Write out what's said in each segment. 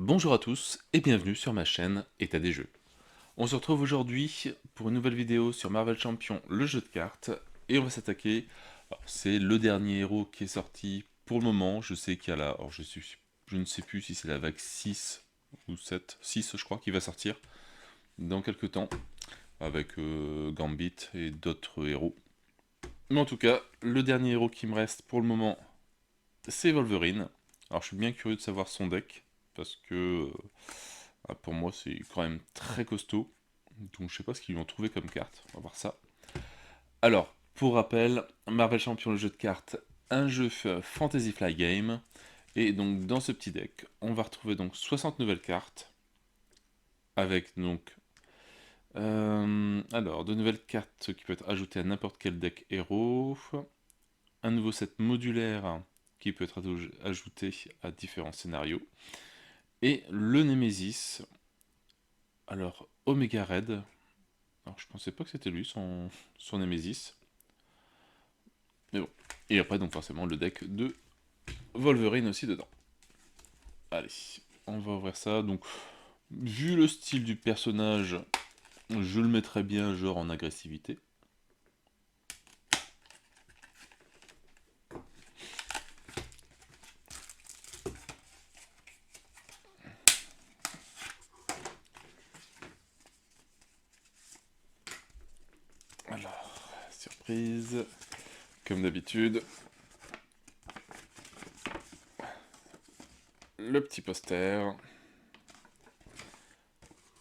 Bonjour à tous et bienvenue sur ma chaîne État des jeux. On se retrouve aujourd'hui pour une nouvelle vidéo sur Marvel Champion, le jeu de cartes, et on va s'attaquer. Alors, c'est le dernier héros qui est sorti pour le moment. Je sais qu'il y a la. Alors, je ne sais plus si c'est la vague 6 ou 7, 6 je crois, qui va sortir dans quelques temps, avec Gambit et d'autres héros. Mais en tout cas, le dernier héros qui me reste pour le moment, c'est Wolverine. Alors, je suis bien curieux de savoir son deck, parce que pour moi, c'est quand même très costaud. Donc je sais pas ce qu'ils lui ont trouvé comme carte. On va voir ça. Alors, pour rappel, Marvel Champion, le jeu de cartes, un jeu Fantasy Fly Game. Et donc dans ce petit deck, on va retrouver donc 60 nouvelles cartes. Avec donc... alors, de nouvelles cartes qui peuvent être ajoutées à n'importe quel deck héros. Un nouveau set modulaire qui peut être ajouté à différents scénarios. Et le Nemesis. Alors, Omega Red. Alors, je pensais pas que c'était lui, son Nemesis. Mais bon. Et après, donc forcément, le deck de Wolverine aussi dedans. Allez, on va ouvrir ça. Donc, vu le style du personnage, je le mettrais bien genre en agressivité. Alors, surprise, comme d'habitude. Le petit poster.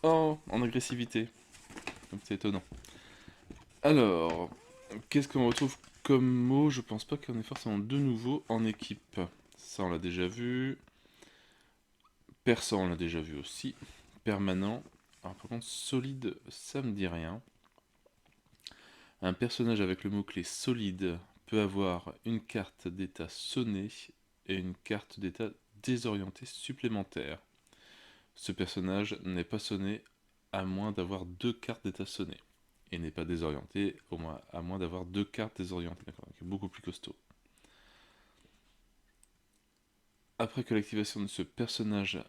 Oh, en agressivité. Comme c'est étonnant. Alors, qu'est-ce qu'on retrouve comme mot? Je pense pas qu'on ait forcément de nouveaux en équipe. Ça, on l'a déjà vu. Persan, on l'a déjà vu aussi. Permanent. Alors, par contre, solide, ça me dit rien. Un personnage avec le mot-clé solide peut avoir une carte d'état sonnée et une carte d'état désorientée supplémentaire. Ce personnage n'est pas sonné à moins d'avoir deux cartes d'état sonnées. Et n'est pas désorienté au moins, à moins d'avoir deux cartes désorientées. D'accord, donc beaucoup plus costaud. Après que l'activation de ce personnage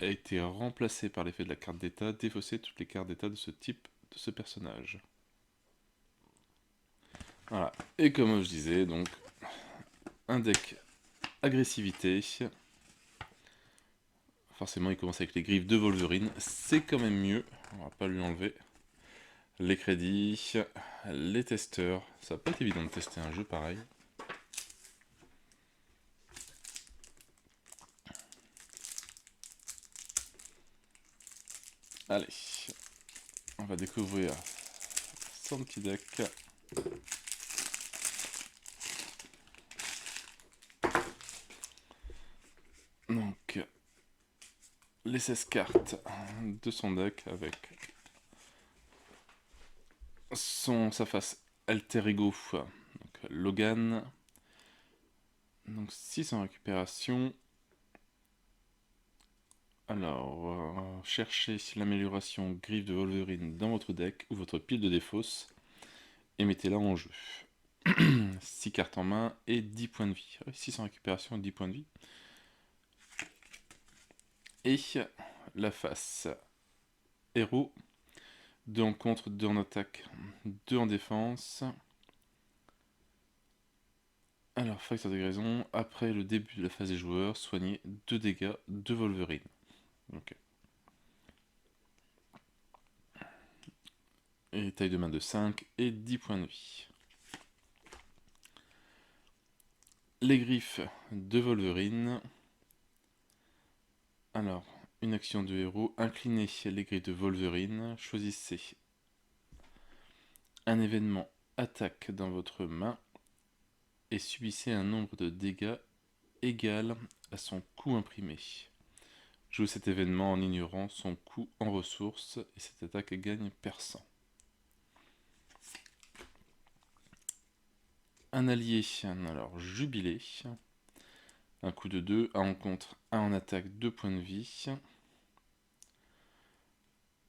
a été remplacée par l'effet de la carte d'état, défaussez toutes les cartes d'état de ce type de ce personnage. Voilà. Et comme je disais, donc, un deck agressivité. Forcément, il commence avec les griffes de Wolverine. C'est quand même mieux. On va pas lui enlever. Les crédits, les testeurs. Ça va pas être évident de tester un jeu pareil. Allez, on va découvrir son petit deck. Donc, les 16 cartes de son deck avec sa face alter ego, donc Logan. Donc 6 en récupération. Alors, cherchez l'amélioration griffe de Wolverine dans votre deck ou votre pile de défausse et mettez-la en jeu. 6 cartes en main et 10 points de vie. 6 en récupération et 10 points de vie. Et la face héros. 2 en contre, 2 en attaque, 2 en défense. Alors, facteur de guérison, après le début de la phase des joueurs, soignez 2 dégâts de Wolverine. Ok. Et taille de main de 5 et 10 points de vie. Les griffes de Wolverine. Alors, une action de héros, inclinez les griffes de Wolverine, choisissez un événement attaque dans votre main et subissez un nombre de dégâts égal à son coût imprimé. Jouez cet événement en ignorant son coût en ressources et cette attaque gagne perçant. Un allié, alors Jubilé, un coup de 2, un en contre, 1 en attaque, 2 points de vie.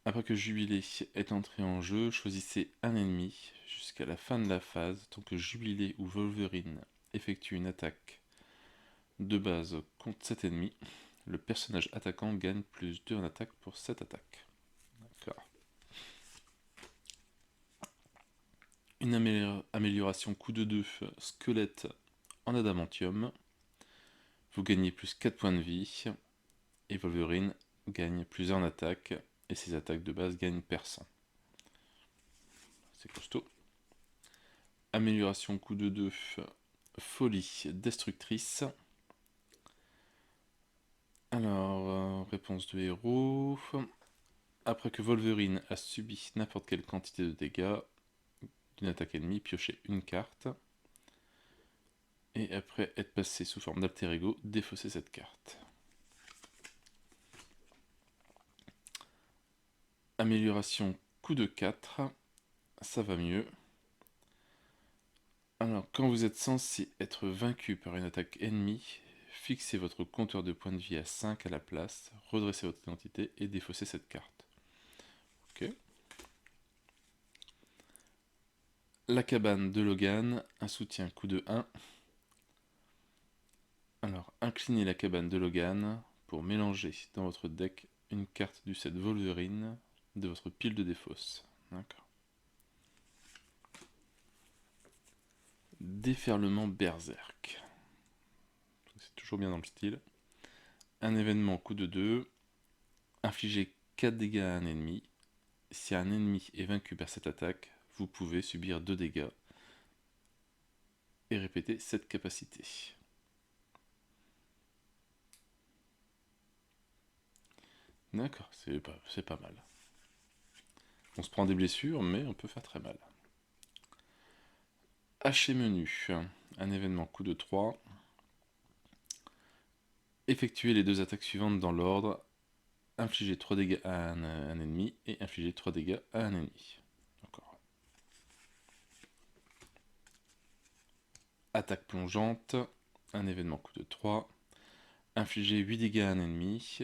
Après que Jubilé est entré en jeu, choisissez un ennemi jusqu'à la fin de la phase. Tant que Jubilé ou Wolverine effectue une attaque de base contre cet ennemi, Le personnage attaquant gagne plus 2 en attaque pour cette attaque. D'accord. Une amélioration coup de 2, squelette en adamantium. Vous gagnez plus 4 points de vie. Et Wolverine gagne plus 1 en attaque. Et ses attaques de base gagnent perçant. C'est costaud. Amélioration coup de 2, folie destructrice. Alors, réponse de héros. Après que Wolverine a subi n'importe quelle quantité de dégâts d'une attaque ennemie, piochez une carte. Et après être passé sous forme d'alter ego, défaussez cette carte. Amélioration coup de 4, ça va mieux. Alors, quand vous êtes censé être vaincu par une attaque ennemie, fixez votre compteur de points de vie à 5 à la place, redressez votre identité et défaussez cette carte. Ok. La cabane de Logan, un soutien coup de 1. Alors, inclinez la cabane de Logan pour mélanger dans votre deck une carte du set Wolverine de votre pile de défausse. D'accord. Déferlement berserk. C'est toujours bien dans le style. Un événement coup de 2. Infligez 4 dégâts à un ennemi. Si un ennemi est vaincu par cette attaque, vous pouvez subir 2 dégâts. Et répéter cette capacité. D'accord, c'est pas mal. On se prend des blessures, mais on peut faire très mal. Haché menu, un événement coup de 3. Effectuez les 2 attaques suivantes dans l'ordre. Infligez 3 dégâts à un ennemi et infligez 3 dégâts à un ennemi. D'accord. Attaque plongeante, un événement coup de 3. Infligez 8 dégâts à un ennemi.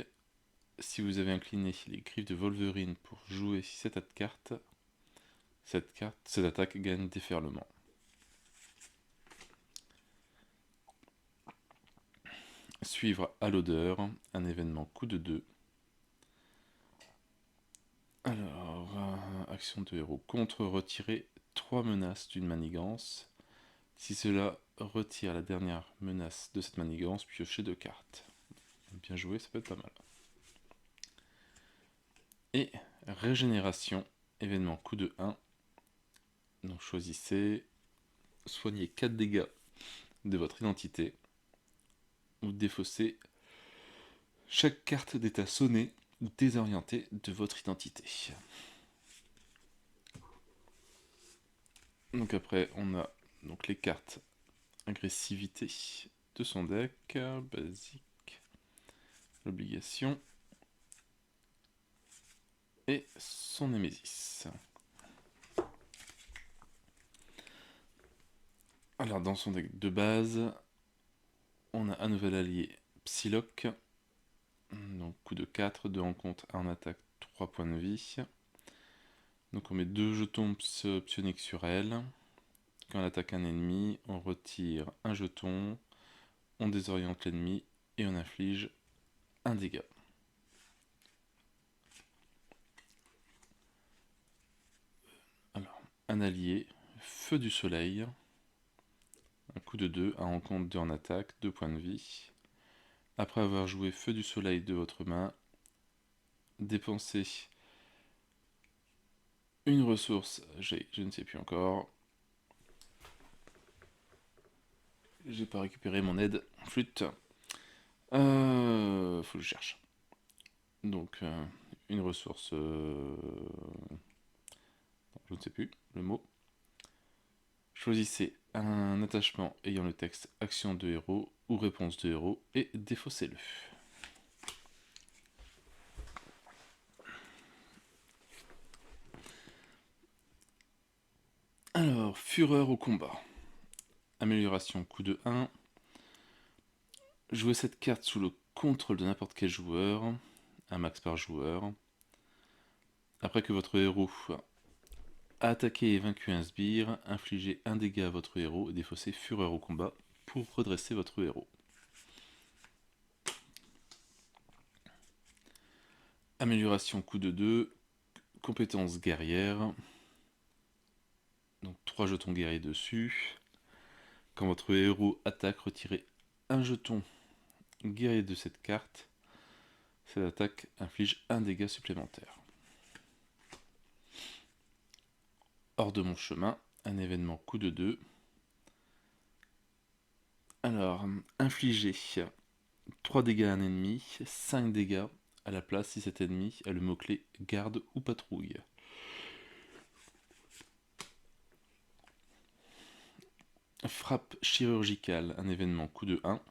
Si vous avez incliné les griffes de Wolverine pour jouer cette carte, cette attaque gagne déferlement. Suivre à l'odeur, un événement coup de 2. Alors, action de héros. Contre, retirer 3 menaces d'une manigance. Si cela retire la dernière menace de cette manigance, piochez 2 cartes. Bien joué, ça peut être pas mal. Et régénération, événement coup de 1. Donc choisissez, soignez 4 dégâts de votre identité. Ou défaussez chaque carte d'état sonné ou désorientée de votre identité. Donc après, on a donc les cartes agressivité de son deck, basique, l'obligation et son Némésis. Alors dans son deck de base, on a un nouvel allié Psylocke, donc coup de 4, 2 en compte, 1 en attaque, 3 points de vie. Donc on met 2 jetons psioniques sur elle. Quand elle attaque un ennemi, on retire un jeton, on désoriente l'ennemi et on inflige un dégât. Alors, un allié, Feu du Soleil, un coup de 2, un rencontre 2 en attaque, 2 points de vie. Après avoir joué Feu du Soleil de votre main, dépensez une ressource, je ne sais plus encore. J'ai pas récupéré mon aide flûte. Faut que je cherche. Donc, une ressource. Je ne sais plus le mot. Choisissez un attachement ayant le texte action de héros ou réponse de héros et défaussez-le. Alors, fureur au combat. Amélioration coup de 1. Jouez cette carte sous le contrôle de n'importe quel joueur, un max par joueur. Après que votre héros a attaqué et vaincu un sbire, infligez un dégât à votre héros et défaussez fureur au combat pour redresser votre héros. Amélioration coup de 2, compétence guerrière. Donc 3 jetons guerriers dessus. Quand votre héros attaque, retirez un jeton guerrier de cette carte. Cette attaque inflige un dégât supplémentaire. Hors de mon chemin, un événement coup de 2. Alors, infliger 3 dégâts à un ennemi, 5 dégâts à la place si cet ennemi a le mot-clé garde ou patrouille. Frappe chirurgicale, un événement coup de 1.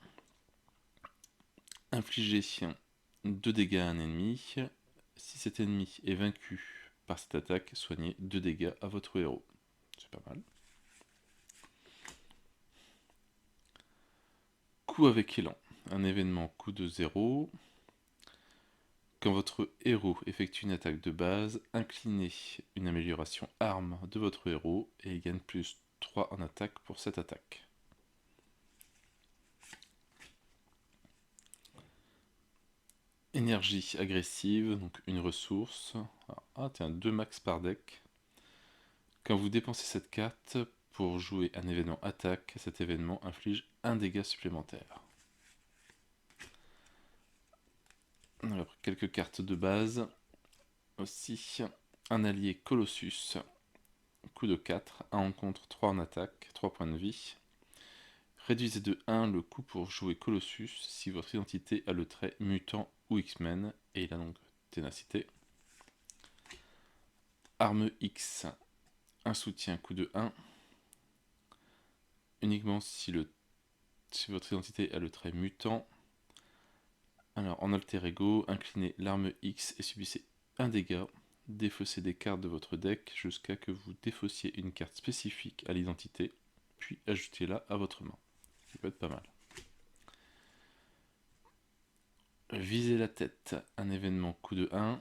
Infliger 2 dégâts à un ennemi. Si cet ennemi est vaincu par cette attaque, soignez 2 dégâts à votre héros. C'est pas mal. Coup avec élan, un événement coup de 0. Quand votre héros effectue une attaque de base, inclinez une amélioration arme de votre héros et il gagne plus 3 en attaque pour cette attaque. Énergie agressive, donc une ressource. Ah tiens, 2 max par deck. Quand vous dépensez cette carte pour jouer un événement attaque, cet événement inflige un dégât supplémentaire. Alors, quelques cartes de base. Aussi, un allié Colossus. Coup de 4, 1 en contre, 3 en attaque, 3 points de vie. Réduisez de 1 le coût pour jouer Colossus si votre identité a le trait mutant ou X-Men, et il a donc ténacité. Arme X, un soutien coup de 1. Uniquement si votre identité a le trait mutant. Alors en alter ego, inclinez l'arme X et subissez un dégât. Défaussez des cartes de votre deck jusqu'à que vous défaussiez une carte spécifique à l'identité, puis ajoutez-la à votre main. Ça peut être pas mal. Visez la tête, un événement coup de 1.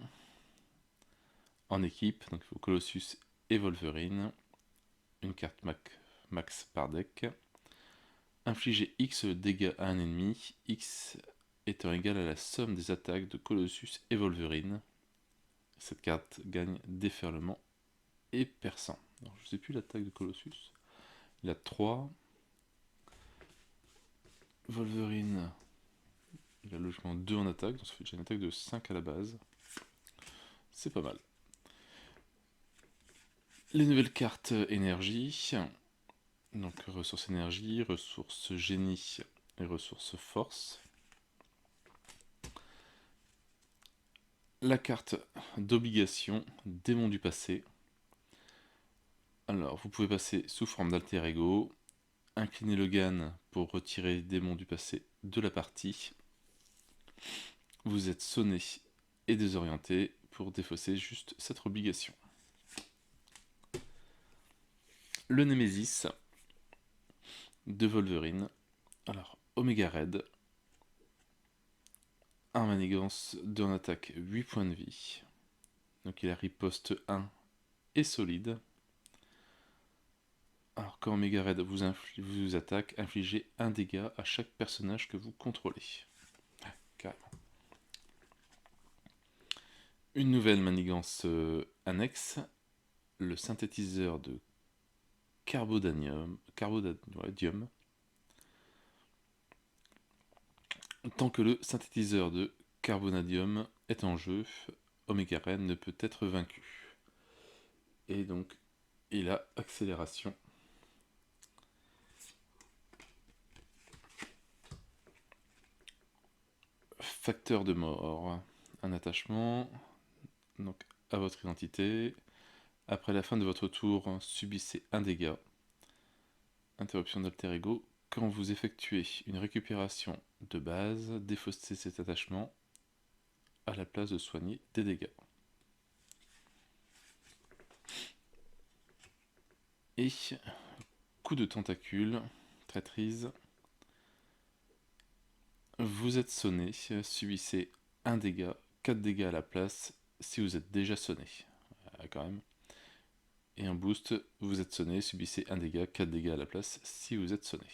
En équipe, donc il faut Colossus et Wolverine. Une carte max par deck. Infligez X dégâts à un ennemi, X étant égal à la somme des attaques de Colossus et Wolverine. Cette carte gagne déferlement et perçant. Alors, je ne sais plus l'attaque de Colossus. Il a 3. Wolverine, il a logiquement 2 en attaque, donc ça fait déjà une attaque de 5 à la base. C'est pas mal. Les nouvelles cartes énergie. Donc ressources énergie, ressources génie et ressources force. La carte d'obligation, démon du passé. Alors, vous pouvez passer sous forme d'alter ego, incliner le GAN pour retirer démon du passé de la partie. Vous êtes sonné et désorienté pour défausser juste cette obligation. Le Némésis de Wolverine. Alors, Omega Red. Un manigance, 2 en attaque, 8 points de vie. Donc il a riposte 1 et solide. Alors quand Omega Red vous attaque, infligez un dégât à chaque personnage que vous contrôlez. Carrément. Une nouvelle manigance annexe, le synthétiseur de carbonadium. Tant que le synthétiseur de carbonadium est en jeu, Omega Red ne peut être vaincu. Et donc il a accélération. Facteur de mort, un attachement donc à votre identité. Après la fin de votre tour, subissez un dégât. Interruption d'alter ego. Quand vous effectuez une récupération de base, défaussez cet attachement à la place de soigner des dégâts. Et coup de tentacule, traîtrise. Vous êtes sonné, subissez un dégât, 4 dégâts à la place si vous êtes déjà sonné. Quand même. Et un boost, vous êtes sonné, subissez un dégât, 4 dégâts à la place si vous êtes sonné.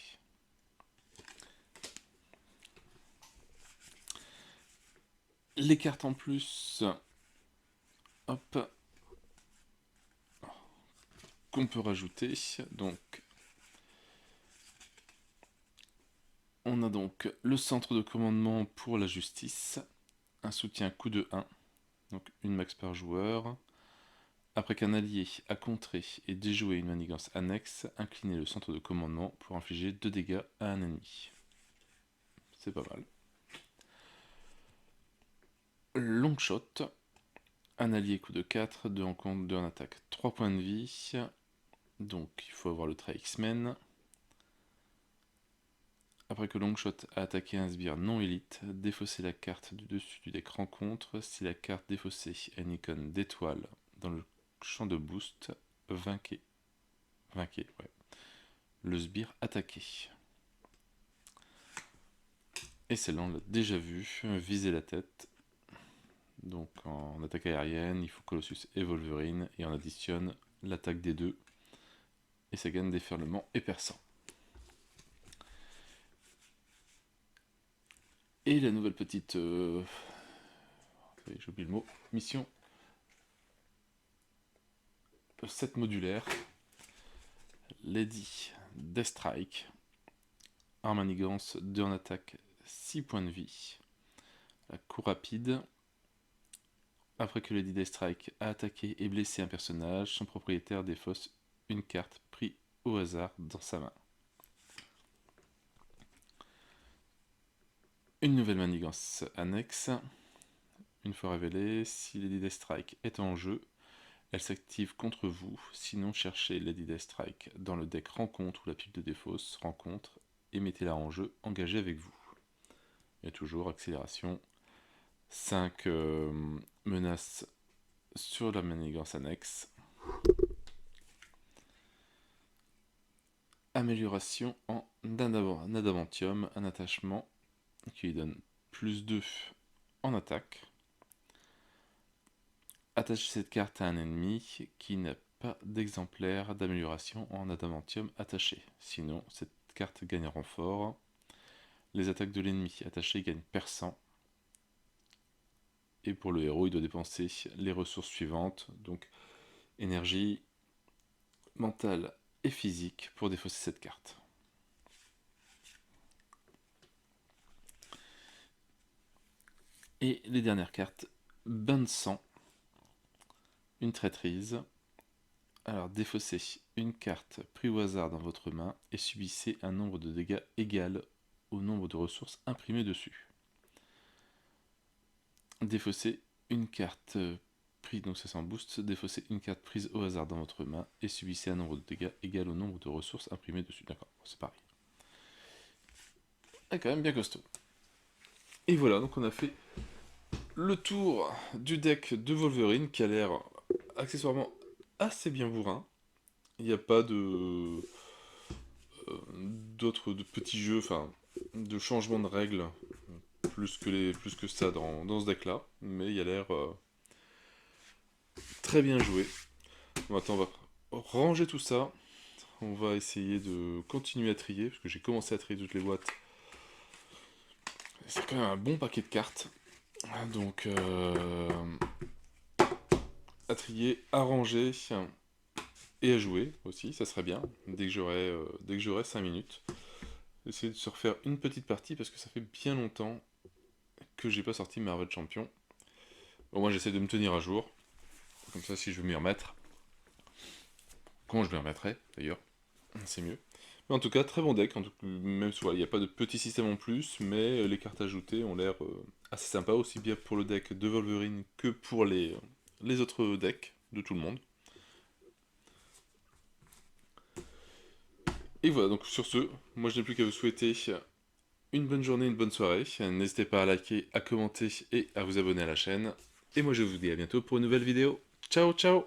Les cartes en plus, hop, qu'on peut rajouter. Donc, on a donc le centre de commandement pour la justice, un soutien coup de 1, donc une max par joueur. Après qu'un allié a contré et déjoué une manigance annexe, inclinez le centre de commandement pour infliger 2 dégâts à un ennemi. C'est pas mal. Long shot, un allié coup de 4, 2 en compte, 2 en attaque, 3 points de vie. Donc il faut avoir le trait X-Men. Après que Longshot a attaqué un sbire non élite, défaussez la carte du dessus du deck rencontre. Si la carte défaussée a une icône d'étoile dans le champ de boost, vainquez le sbire attaqué. Et celle-là on l'a déjà vu, viser la tête. Donc en attaque aérienne, il faut Colossus et Wolverine, et on additionne l'attaque des deux, et ça gagne déferlement et perçant. Et la nouvelle petite... j'ai oublié le mot. Mission 7 modulaire. Lady Deathstrike. Armanigance, 2 en attaque, 6 points de vie. La coup rapide. Après que Lady Deathstrike a attaqué et blessé un personnage, son propriétaire défausse une carte prise au hasard dans sa main. Une nouvelle manigance annexe. Une fois révélée, si Lady Deathstrike est en jeu, elle s'active contre vous. Sinon, cherchez Lady Deathstrike dans le deck rencontre ou la pile de défausse rencontre et mettez-la en jeu engagée avec vous. Il y a toujours accélération. 5 menaces sur la manigance annexe. Amélioration en adamantium, un attachement qui lui donne plus 2 en attaque. Attachez cette carte à un ennemi qui n'a pas d'exemplaire d'amélioration en adamantium attaché. Sinon, cette carte gagne renfort. Les attaques de l'ennemi attachées gagnent perçant. Et pour le héros, il doit dépenser les ressources suivantes, donc énergie, mentale et physique, pour défausser cette carte. Et les dernières cartes, bain de sang, une traîtrise. Alors défaussez une carte prise au hasard dans votre main et subissez un nombre de dégâts égal au nombre de ressources imprimées dessus. Défaussez une carte prise, donc ça c'est en boost, défaussez une carte prise au hasard dans votre main et subissez un nombre de dégâts égal au nombre de ressources imprimées dessus. D'accord, c'est pareil. Ah, quand même bien costaud. Et voilà, donc on a fait le tour du deck de Wolverine qui a l'air accessoirement assez bien bourrin. Il n'y a pas d'autres de petits jeux, enfin de changements de règles plus que ça dans ce deck là, mais il a l'air très bien joué. Maintenant on va ranger tout ça, on va essayer de continuer à trier, parce que j'ai commencé à trier toutes les boîtes. C'est quand même un bon paquet de cartes, donc à trier, à ranger et à jouer aussi, ça serait bien, dès que j'aurai 5 minutes. Essayer de se refaire une petite partie, parce que ça fait bien longtemps que j'ai pas sorti Marvel Champion. Bon, moi j'essaie de me tenir à jour, comme ça si je veux m'y remettre, quand je m'y remettrai d'ailleurs, c'est mieux. Mais en tout cas, très bon deck, même si il n'y a pas de petit système en plus, mais les cartes ajoutées ont l'air assez sympa, aussi bien pour le deck de Wolverine que pour les autres decks de tout le monde. Et voilà, donc sur ce, moi je n'ai plus qu'à vous souhaiter une bonne journée, une bonne soirée. N'hésitez pas à liker, à commenter et à vous abonner à la chaîne. Et moi je vous dis à bientôt pour une nouvelle vidéo. Ciao ciao!